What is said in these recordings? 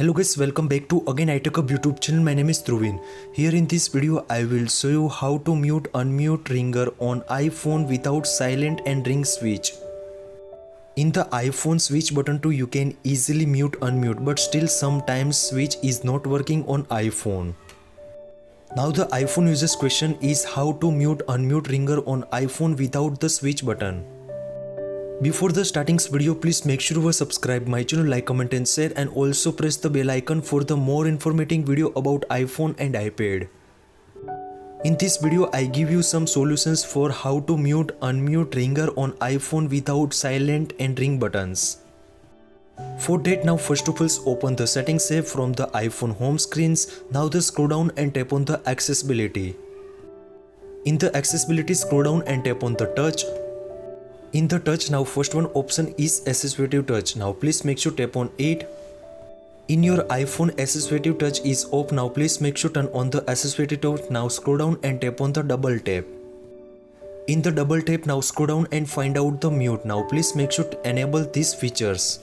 Hello guys, welcome back to again iTechHub YouTube channel. My name is Dhruvin. Here in this video I will show you how to mute unmute ringer on iPhone without silent and ring switch. In the iPhone switch button too you can easily mute unmute, but still sometimes switch is not working on iPhone. Now the iPhone users question is how to mute unmute ringer on iPhone without the switch button. Before the starting video, please make sure you subscribe my channel, like, comment and share, and also press the bell icon for the more informative video about iPhone and iPad. In this video, I give you some solutions for how to mute unmute ringer on iPhone without silent and ring buttons. For that, now first of all open the settings app from the iPhone home screens. Now scroll down and tap on the accessibility. In the accessibility, scroll down and tap on the touch. In the touch, now first one option is assistive touch. Now please make sure tap on it. In your iPhone, assistive touch is off. Now please make sure turn on the assistive touch. Now scroll down and tap on the double tap. In the double tap, now scroll down and find out the mute. Now please make sure to enable these features.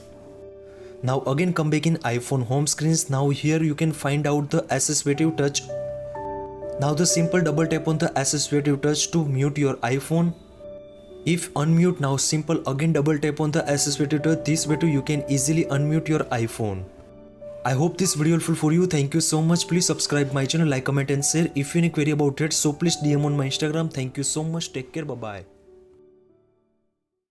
Now again come back in iPhone home screens. Now here you can find out the assistive touch. Now the simple double tap on the assistive touch to mute your iPhone. If unmute, now simple again double tap on the assistive touch. This way too you can easily unmute your iPhone. I hope this video helpful for you. Thank you so much. Please subscribe my channel, like, comment and share. If you have any query about it, so please DM on my Instagram. Thank you so much. Take care. Bye bye.